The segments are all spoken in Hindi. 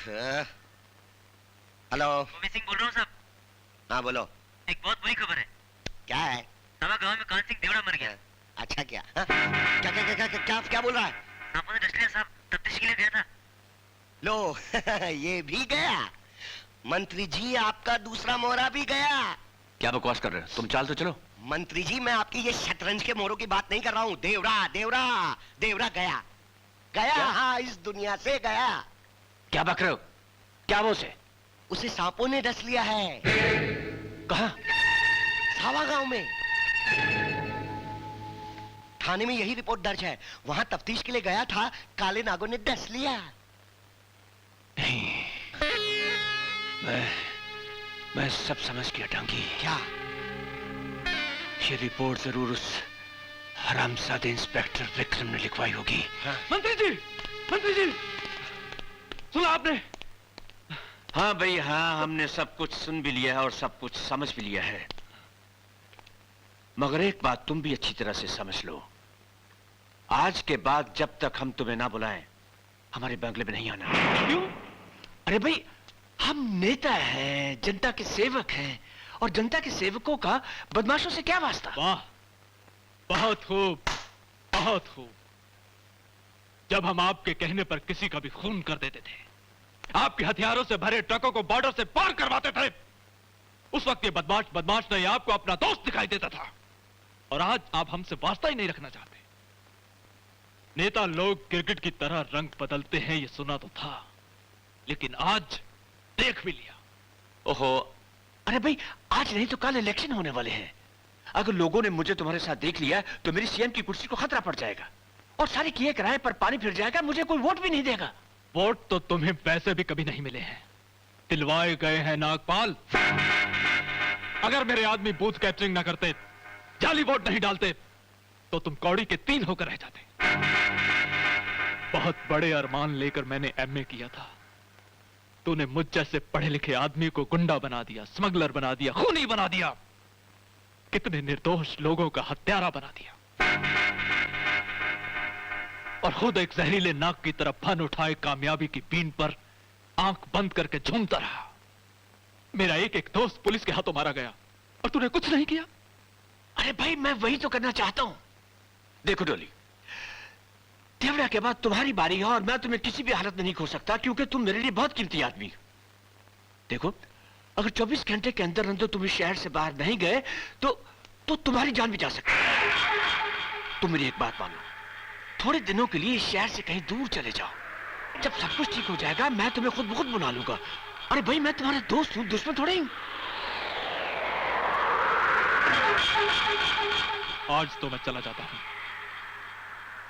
हेलो, गोविंद सिंह बोल रहा हूँ साहब। हाँ बोलो। एक बहुत बुरी खबर है। क्या है? सवा गांव में कान सिंह देवड़ा मर गया। अच्छा क्या? क्या क्या क्या क्या क्या, क्या बोल रहा है? सांपों ने डस लिया साहब, तफ्तीश के लिए गया था। लो ये भी गया। मंत्री जी आपका दूसरा मोहरा भी गया। क्या बकवास कर रहे हो तुम? चाल तो चलो। मंत्री जी मैं आपकी ये शतरंज के मोहरों की बात नहीं कर रहा हूँ। देवड़ा देवड़ा देवड़ा गया गया। हाँ इस दुनिया से गया। क्या बक रहे हो? क्या वो से? उसे सांपों ने डस लिया है। कहाँ? सावा गांव में। थाने में यही रिपोर्ट दर्ज है। वहां तफ्तीश के लिए गया था, काले नागों ने डस लिया। मैं सब समझ गया टांगी। क्या? ये रिपोर्ट जरूर उस हरामजादे इंस्पेक्टर विक्रम ने लिखवाई होगी। हाँ? मंत्री जी सुना आपने? हाँ भाई हाँ, हमने सब कुछ सुन भी लिया है और सब कुछ समझ भी लिया है। मगर एक बात तुम भी अच्छी तरह से समझ लो, आज के बाद जब तक हम तुम्हें ना बुलाएं हमारे बंगले में नहीं आना। क्यों? अरे भाई हम नेता हैं, जनता के सेवक हैं, और जनता के सेवकों का बदमाशों से क्या वास्ता? वाह, बहुत खूब, बहुत खूब। जब हम आपके कहने पर किसी का भी खून कर देते थे, आपके हथियारों से भरे ट्रकों को बॉर्डर से पार करवाते थे, उस वक्त ये बदमाश नहीं आपको अपना दोस्त दिखाई देता था। और आज आप हमसे वास्ता ही नहीं रखना चाहते। नेता लोग क्रिकेट की तरह रंग बदलते हैं ये सुना तो था, लेकिन आज देख भी लिया। ओहो, अरे भाई आज नहीं तो कल इलेक्शन होने वाले हैं। अगर लोगों ने मुझे तुम्हारे साथ देख लिया तो मेरी सीएम की कुर्सी को खतरा पड़ जाएगा और सारे किए किराए पर पानी फिर जाएगा, मुझे कोई वोट भी नहीं देगा। वोट तो तुम्हें वैसे भी कभी नहीं मिले हैं, दिलवाए गए हैं नागपाल। अगर मेरे आदमी बूथ कैप्चरिंग ना करते, जाली वोट नहीं डालते, तो तुम कौड़ी के 3 होकर रह जाते। बहुत बड़े अरमान लेकर मैंने एमए किया था, तूने मुझ जैसे पढ़े लिखे आदमी को गुंडा बना दिया, स्मगलर बना दिया, खूनी बना दिया, कितने निर्दोष लोगों का हत्यारा बना दिया, और खुद एक जहरीले नाग की तरफ फन उठाए कामयाबी की बीन पर आंख बंद करके झूमता रहा। मेरा एक एक दोस्त पुलिस के हाथों मारा गया और तूने कुछ नहीं किया। अरे भाई मैं वही तो करना चाहता हूं। देखो डोली, देवड़ा के बाद तुम्हारी बारी है और मैं तुम्हें किसी भी हालत में नहीं खो सकता, क्योंकि तुम मेरे लिए बहुत कीमती आदमी हो। देखो अगर 24 घंटे के अंदर अंदर तुम इस शहर से बाहर नहीं गए तो तुम्हारी जान भी जा सकती है। तुम मेरी एक बात मानो, थोड़े दिनों के लिए इस शहर से कहीं दूर चले जाओ। जब सब कुछ ठीक हो जाएगा मैं तुम्हें खुद ब खुद बुला लूंगा। अरे भाई मैं तुम्हारा दोस्त हूं, दुश्मन थोड़े हूं। आज तो मैं चला जाता हूं,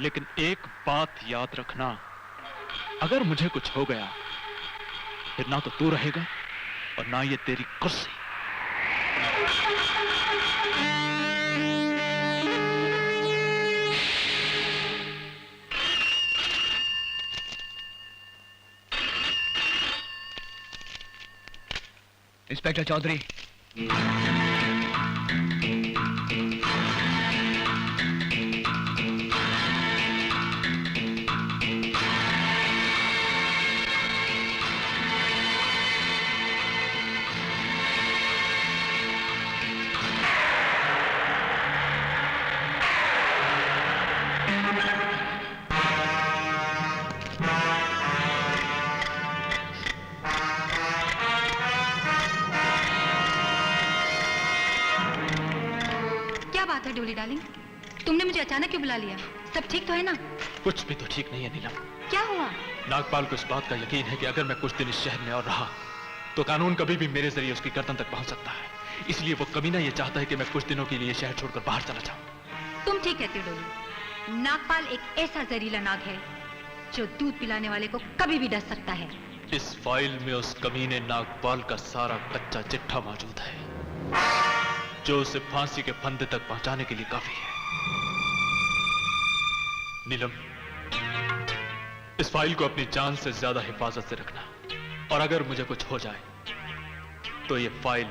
लेकिन एक बात याद रखना, अगर मुझे कुछ हो गया फिर ना तो तू रहेगा और ना ये तेरी कुर्सी। इंस्पेक्टर चौधरी, डोली डार्लिंग, तुमने मुझे अचानक क्यों बुला लिया? सब ठीक तो है ना? कुछ भी तो ठीक नहीं है नीलम। क्या हुआ? नागपाल को इस बात का यकीन है कि अगर मैं कुछ दिन इस शहर में और रहा तो कानून कभी भी मेरे जरिए उसकी गर्दन तक पहुंच सकता है। इसलिए वो कमीना ये चाहता है कि मैं कुछ दिनों के लिए शहर छोड़कर बाहर चला जाऊं। तुम ठीक कहते हो डोली, नागपाल एक ऐसा जहरीला नाग है जो दूध पिलाने वाले को कभी भी डस सकता है। इस फाइल में उस कमीने नागपाल का सारा कच्चा चिट्ठा मौजूद है, जो उसे फांसी के फंदे तक पहुंचाने के लिए काफी है। नीलम, इस फाइल को अपनी जान से ज्यादा हिफाजत से रखना, और अगर मुझे कुछ हो जाए तो ये फाइल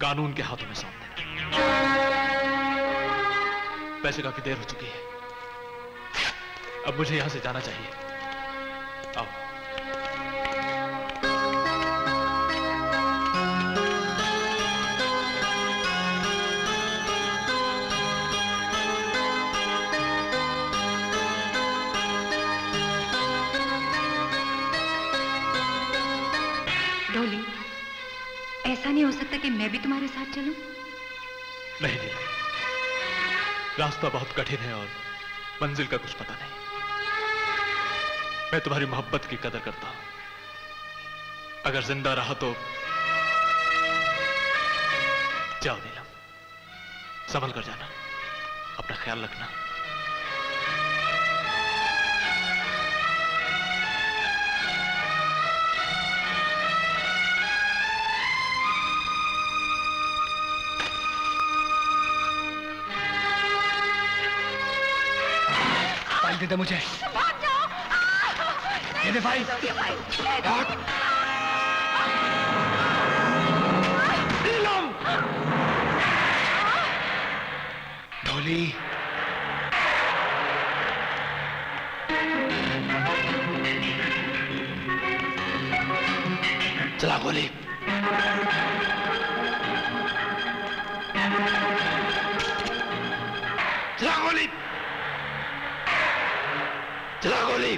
कानून के हाथों में सौंप देना। वैसे काफी देर हो चुकी है, अब मुझे यहां से जाना चाहिए। आओ। ऐसा नहीं हो सकता कि मैं भी तुम्हारे साथ चलूं? नहीं नीलम, रास्ता बहुत कठिन है और मंजिल का कुछ पता नहीं। मैं तुम्हारी मोहब्बत की कदर करता हूं। अगर जिंदा रहा तो जाओ नीलम, संभल कर जाना, अपना ख्याल रखना। फाइल दे दे मुझे। दे दे फाइल। नीलम! ढोली, चला गोली। चला गोली, चला गोली।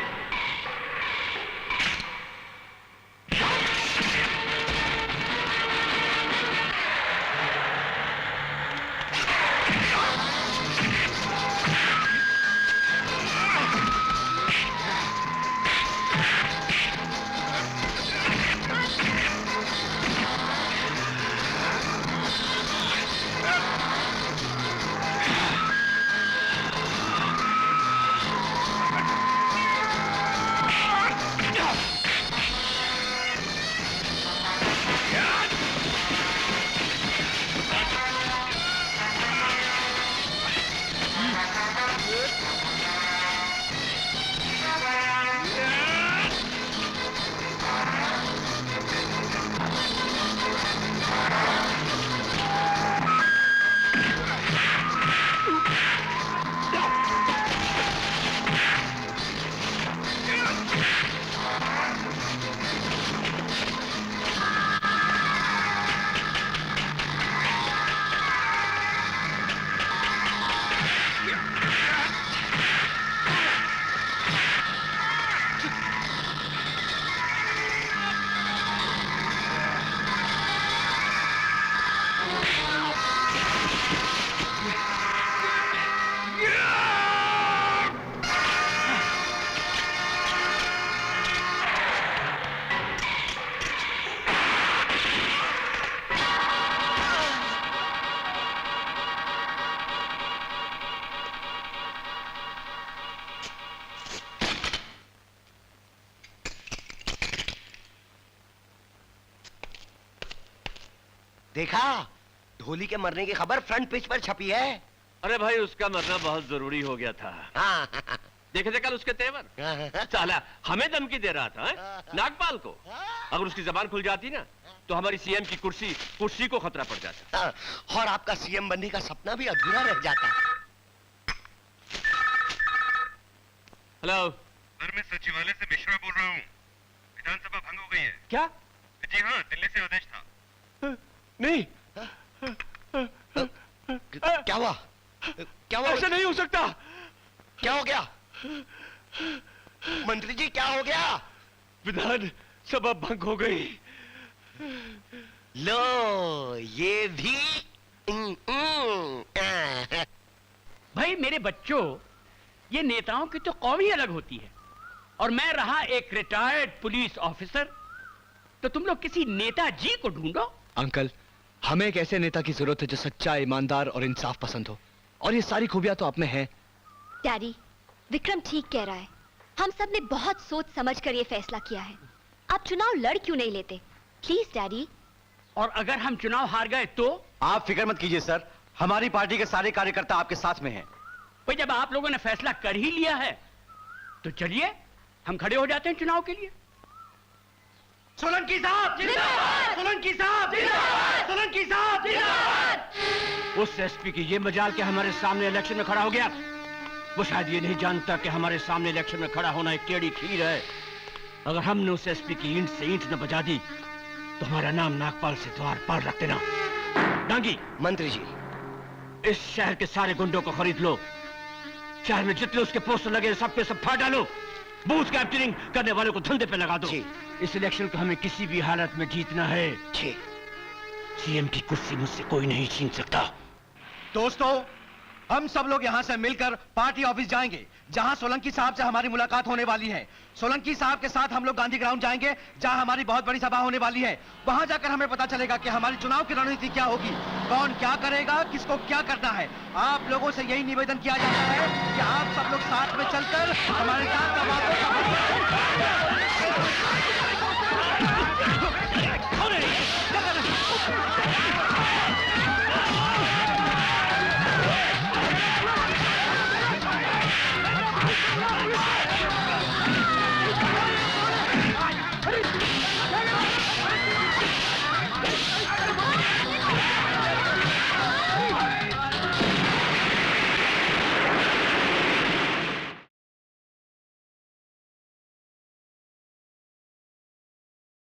देखा, ढोली के मरने की खबर फ्रंट पेज पर छपी है। अरे भाई, उसका मरना बहुत जरूरी हो गया था। हाँ। देखे थे कल उसके तेवर? साला हमें धमकी दे रहा था, नागपाल को। अगर उसकी जबान खुल जाती ना, तो हमारी सीएम की कुर्सी को खतरा पड़ जाता। और आपका सीएम बनने का सपना भी अधूरा रह जाता। हेलो सर, मैं सचिवालय से मिश्रा बोल रहा हूँ। विधानसभा भंग हो गई है। क्या? जी हाँ, दिल्ली से आदेश था। नहीं, क्या हुआ? क्या हुआ? ऐसा नहीं हो सकता। क्या हो गया? मंत्री जी, क्या हो गया? विधान सभा भंग हो गई। लो, ये भी भाई मेरे बच्चों, ये नेताओं की तो कौम ही अलग होती है, और मैं रहा एक रिटायर्ड पुलिस ऑफिसर, तो तुम लोग किसी नेताजी को ढूंढो। अंकल, हमें एक ऐसे नेता की जरूरत है जो सच्चा, ईमानदार और इंसाफ पसंद हो, और ये सारी खूबियां तो आप में हैं। डैडी, विक्रम ठीक कह रहा है। हम सब ने बहुत सोच समझ कर ये फैसला किया है। आप चुनाव लड़ क्यों नहीं लेते? Please daddy. और अगर हम चुनाव हार गए तो? आप फिक्र मत कीजिए सर, हमारी पार्टी के सारे कार्यकर्ता आपके साथ में हैं। भाई जब आप लोगों ने फैसला कर ही लिया है, तो चलिए हम खड़े हो जाते हैं चुनाव के लिए। सोलंकी साहब जिंदाबाद! सोलंकी साहब जिंदाबाद! सोलंकी साहब जिंदाबाद! उस एसपी की ये मजाल के हमारे सामने इलेक्शन में खड़ा हो गया। वो शायद ये नहीं जानता कि हमारे सामने इलेक्शन में खड़ा होना एक टेढ़ी खीर है। अगर हमने उस एसपी की ईंट से ईंट न बजा दी, तो हमारा नाम नागपाल से द्वार पार रख देना। डांगी, मंत्री जी, इस शहर के सारे गुंडों को खरीद लो। शहर में जितने उसके पोस्टर लगे सब पे सब फाड़ डालो। बूथ कैप्चरिंग करने वालों को धंधे पे लगा दो। इस इलेक्शन को हमें किसी भी हालत में जीतना है। सीएम की कुर्सी मुझसे कोई नहीं छीन सकता। दोस्तों, हम सब लोग यहाँ से मिलकर पार्टी ऑफिस जाएंगे, जहाँ सोलंकी साहब से हमारी मुलाकात होने वाली है। सोलंकी साहब के साथ हम लोग गांधी ग्राउंड जाएंगे, जहाँ हमारी बहुत बड़ी सभा होने वाली है। वहाँ जाकर हमें पता चलेगा कि हमारी चुनाव की रणनीति क्या होगी, कौन क्या करेगा, किसको क्या करना है। आप लोगों से यही निवेदन किया जाता है कि आप सब लोग साथ में चलकर हमारे साथ